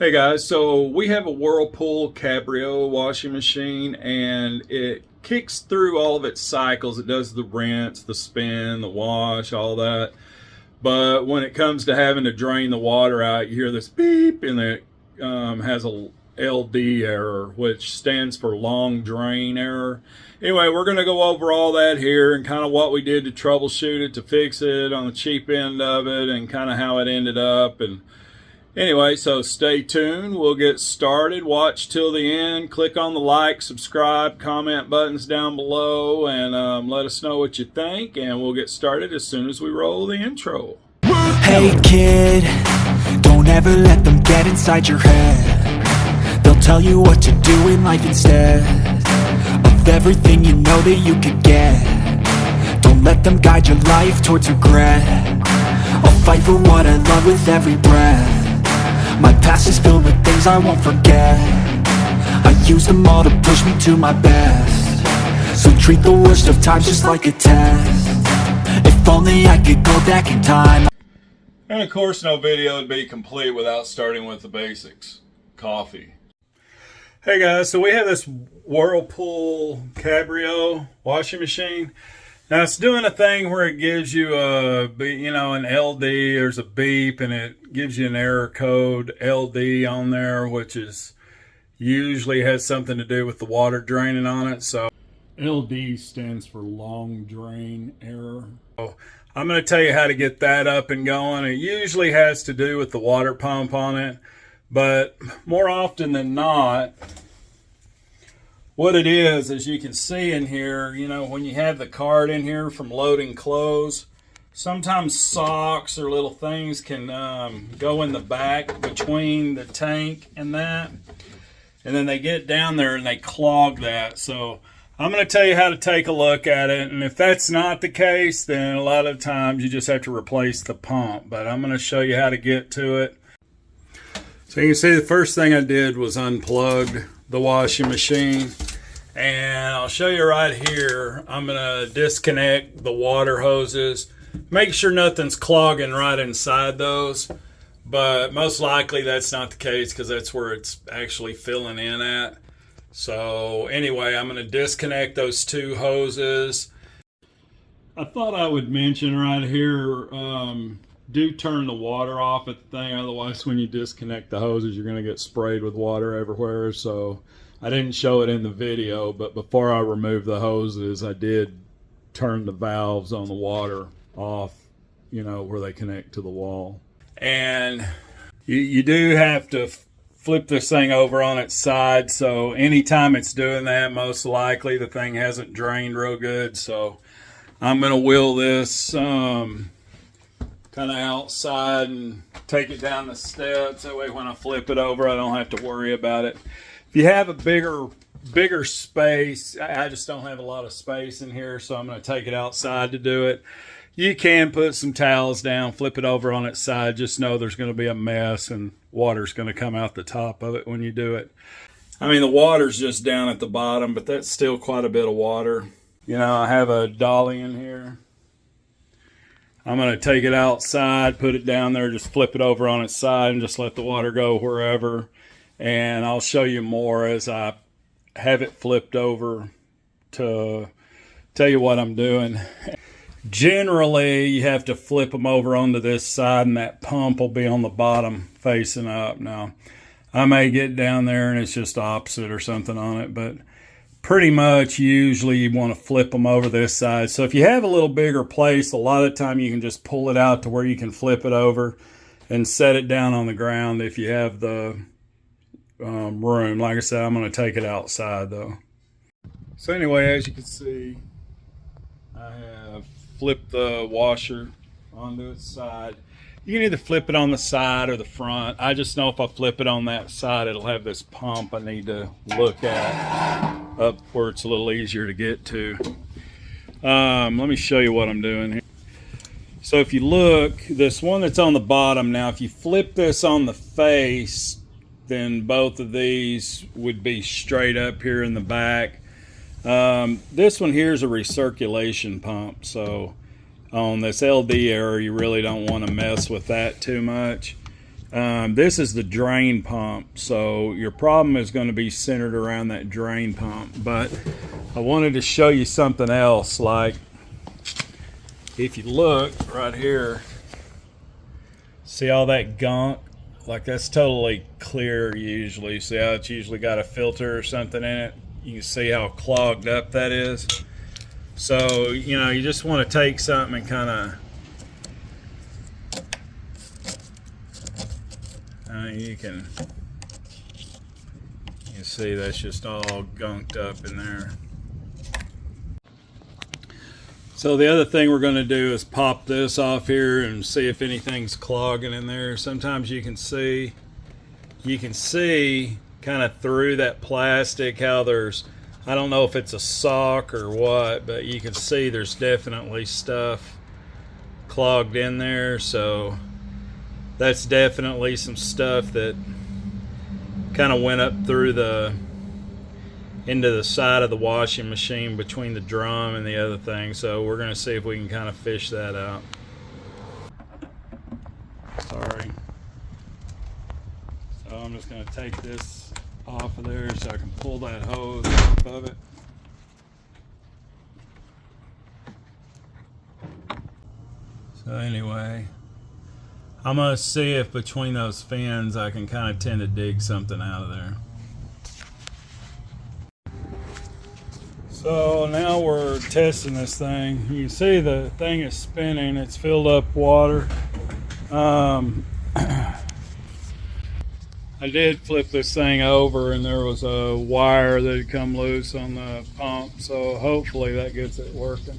Hey guys, so we have a Whirlpool Cabrio washing machine and it kicks through all of its cycles. It does the rinse, the spin, the wash, all that. But when it comes to having to drain the water out, you hear this beep and it has a LD error, which stands for long drain error. Anyway, we're going to go over all that here and kind of what we did to troubleshoot it, to fix it on the cheap end of it, and kind of how it ended up. And anyway, so stay tuned. We'll get started. Watch till the end. Click on the like, subscribe, comment buttons down below, and let us know what you think. And we'll get started as soon as we roll the intro. Hey kid, don't ever let them get inside your head. They'll tell you what to do in life instead of everything you know that you could get. Don't let them guide your life towards regret. I'll fight for what I love with every breath. My past is filled with things I won't forget. I use them all to push me to my best. So treat the worst of times just like a test. If only I could go back in time. And of course, no video would be complete without starting with the basics. Coffee. Hey guys, so we have this Whirlpool Cabrio washing machine. Now it's doing a thing where it gives you an LD, there's a beep, and it gives you an error code LD on there, which is usually has something to do with the water draining on it. So LD stands for long drain error. So I'm going to tell you how to get that up and going. It usually has to do with the water pump on it, but more often than not, what it is, as you can see in here, when you have the card in here from loading clothes, sometimes socks or little things can go in the back between the tank and that. And then they get down there and they clog that. So I'm going to tell you how to take a look at it. And if that's not the case, then a lot of times you just have to replace the pump. But I'm going to show you how to get to it. So you can see the first thing I did was unplug the washing machine, and I'll show you right here. I'm gonna disconnect the water hoses, make sure nothing's clogging right inside those, but most likely that's not the case because that's where it's actually filling in at. So anyway, I'm gonna disconnect those two hoses. I thought I would mention right here, do turn the water off at the thing, otherwise when you disconnect the hoses you're going to get sprayed with water everywhere. So I didn't show it in the video, but before I removed the hoses I did turn the valves on the water off, where they connect to the wall. And you do have to flip this thing over on its side, so anytime it's doing that, most likely the thing hasn't drained real good. So I'm going to wheel this kind of outside and take it down the steps. That way when I flip it over, I don't have to worry about it. If you have a bigger space, I just don't have a lot of space in here, so I'm going to take it outside to do it. You can put some towels down, flip it over on its side. Just know there's going to be a mess and water's going to come out the top of it when you do it. I mean, the water's just down at the bottom, but that's still quite a bit of water. I have a dolly in here. I'm going to take it outside, put it down there, just flip it over on its side and just let the water go wherever. And I'll show you more as I have it flipped over to tell you what I'm doing. Generally, you have to flip them over onto this side and that pump will be on the bottom facing up. Now, I may get down there and it's just opposite or something on it, but pretty much usually you want to flip them over this side. So if you have a little bigger place, a lot of the time you can just pull it out to where you can flip it over and set it down on the ground if you have the room. Like I said, I'm going to take it outside though. So anyway, as you can see, I have flipped the washer onto its side. You can either flip it on the side or the front. I just know if I flip it on that side, it'll have this pump I need to look at up where it's a little easier to get to. Let me show you what I'm doing here. So if you look, this one that's on the bottom now, if you flip this on the face, then both of these would be straight up here in the back. This one here is a recirculation pump, so on this LD error you really don't want to mess with that too much. This is the drain pump, so your problem is going to be centered around that drain pump. But I wanted to show you something else. Like, if you look right here, see all that gunk? Like, that's totally clear usually. See how it's usually got a filter or something in it? You can see how clogged up that is. So, you know, you just want to take something and kind of, you can see that's just all gunked up in there. So the other thing we're going to do is pop this off here and see if anything's clogging in there. Sometimes you can see kind of through that plastic how there's, I don't know if it's a sock or what, but you can see there's definitely stuff clogged in there. So that's definitely some stuff that kind of went up through into the side of the washing machine between the drum and the other thing. So we're going to see if we can kind of fish that out. Sorry. So I'm just going to take this off of there so I can pull that hose off of it. So anyway, I'm going to see if between those fins I can kind of tend to dig something out of there. So now we're testing this thing. You can see the thing is spinning. It's filled up water. I did flip this thing over and there was a wire that had come loose on the pump. So hopefully that gets it working.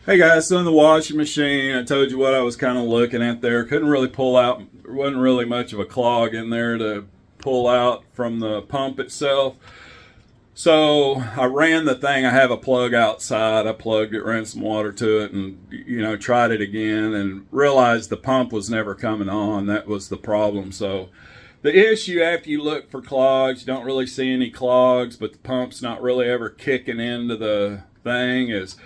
Hey guys, so in the washing machine, I told you what I was kind of looking at there. Couldn't really pull out, there wasn't really much of a clog in there to pull out from the pump itself. So I ran the thing. I have a plug outside. I plugged it, ran some water to it, and, you know, tried it again and realized the pump was never coming on. That was the problem. So the issue after you look for clogs, you don't really see any clogs, but the pump's not really ever kicking into the thing, is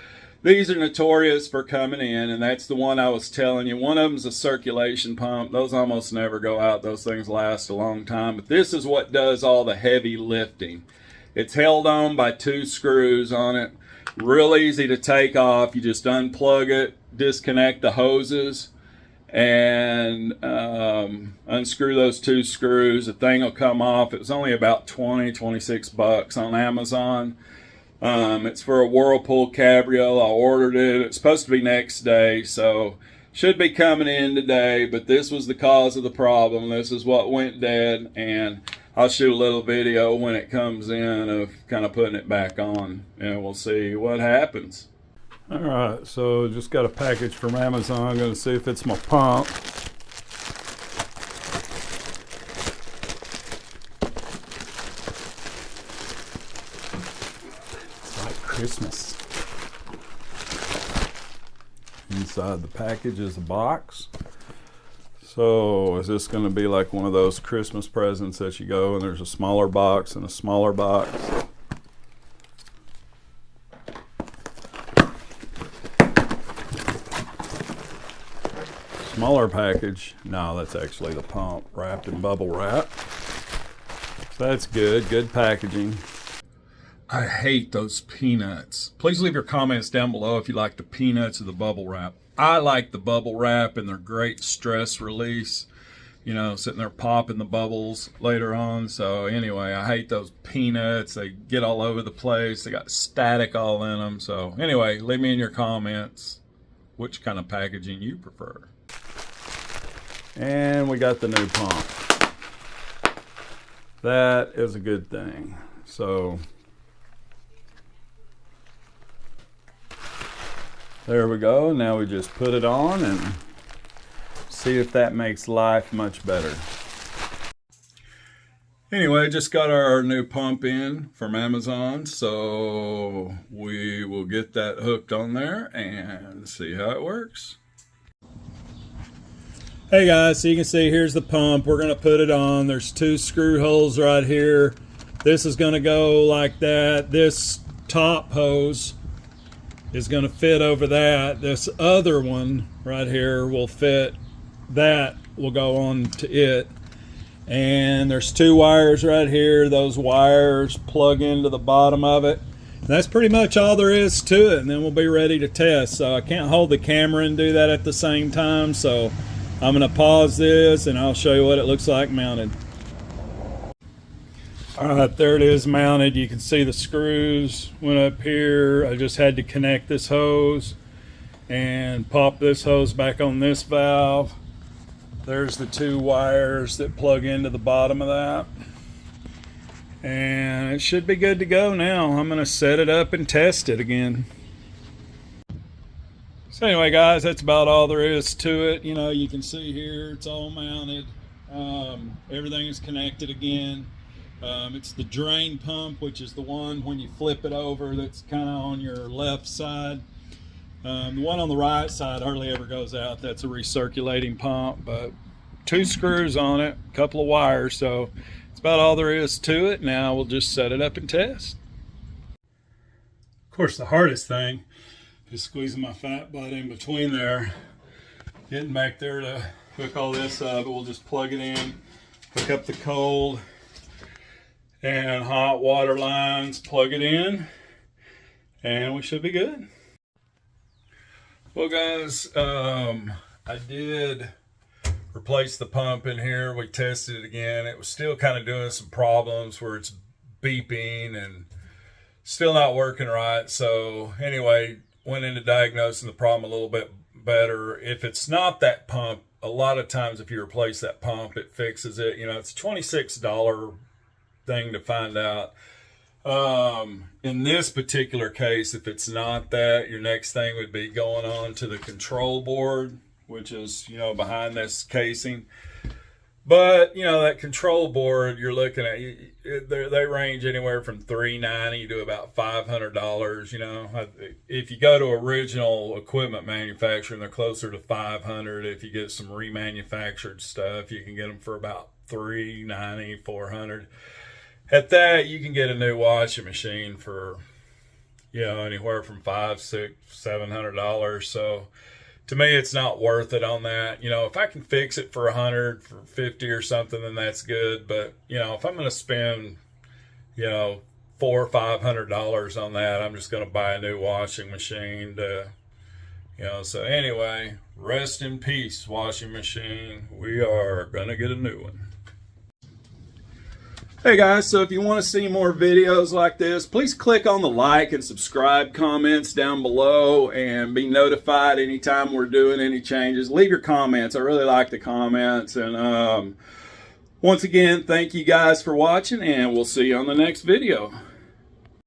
these are notorious for coming in, and that's the one I was telling you. One of them's a circulation pump. Those almost never go out. Those things last a long time. But this is what does all the heavy lifting. It's held on by 2 screws on it. Real easy to take off. You just unplug it, disconnect the hoses, and unscrew those 2 screws. The thing will come off. It was only about 26 bucks on Amazon. It's for a Whirlpool Cabrio. I ordered it. It's supposed to be next day, so should be coming in today, but this was the cause of the problem. This is what went dead, and I'll shoot a little video when it comes in of kind of putting it back on, and we'll see what happens. All right, so just got a package from Amazon. I'm going to see if it's my pump. It's like Christmas. Inside the package is a box. So is this going to be like one of those Christmas presents that you go and there's a smaller box and a smaller box? Smaller package. No, that's actually the pump wrapped in bubble wrap. So that's good. Good packaging. I hate those peanuts. Please leave your comments down below if you like the peanuts or the bubble wrap. I like the bubble wrap, and they're great stress release. You know, sitting there popping the bubbles later on. So anyway, I hate those peanuts. They get all over the place. They got static all in them. So anyway, leave me in your comments which kind of packaging you prefer. And we got the new pump. That is a good thing. So there we go. Now we just put it on and see if that makes life much better. Anyway, just got our new pump in from Amazon, so we will get that hooked on there and see how it works. Hey guys, so you can see here's the pump. We're going to put it on. There's 2 screw holes right here. This is going to go like that. This top hose is going to fit over that. This other one right here will fit that will go on to it. And there's 2 wires right here. Those wires plug into the bottom of it. And that's pretty much all there is to it, and then we'll be ready to test. So I can't hold the camera and do that at the same time, so I'm going to pause this and I'll show you what it looks like mounted. Alright, there it is mounted. You can see the screws went up here. I just had to connect this hose and pop this hose back on this valve. There's the 2 wires that plug into the bottom of that. And it should be good to go now. I'm going to set it up and test it again. So anyway, guys, that's about all there is to it. You know, you can see here it's all mounted. Everything is connected again. It's the drain pump, which is the one when you flip it over that's kind of on your left side. The one on the right side hardly ever goes out. That's a recirculating pump, but 2 screws on it, a couple of wires, so it's about all there is to it. Now we'll just set it up and test. Of course, the hardest thing is squeezing my fat butt in between there, getting back there to hook all this up. We'll just plug it in, hook up the cold and hot water lines, plug it in, and we should be good. Well, guys, I did replace the pump in here. We tested it again. It was still kind of doing some problems where it's beeping and still not working right. So anyway, went into diagnosing the problem a little bit better. If it's not that pump, a lot of times if you replace that pump, it fixes it. You know, it's a $26 thing to find out. In this particular case, if it's not that, your next thing would be going on to the control board, which is, you know, behind this casing. But, you know, that control board you're looking at, they range anywhere from $390 to about $500. You know, if you go to original equipment manufacturing, they're closer to $500. If you get some remanufactured stuff, you can get them for about $390, $400. At that, you can get a new washing machine for, you know, anywhere from $500, $600, $700. So to me, it's not worth it on that. You know, if I can fix it for $100, for $50 or something, then that's good. But, you know, if I'm going to spend, you know, $400 or $500 on that, I'm just going to buy a new washing machine to, you know. So anyway, rest in peace, washing machine. We are going to get a new one. Hey guys, so if you want to see more videos like this, please click on the like and subscribe comments down below and be notified anytime we're doing any changes. Leave your comments. I really like the comments. And once again, thank you guys for watching, and we'll see you on the next video.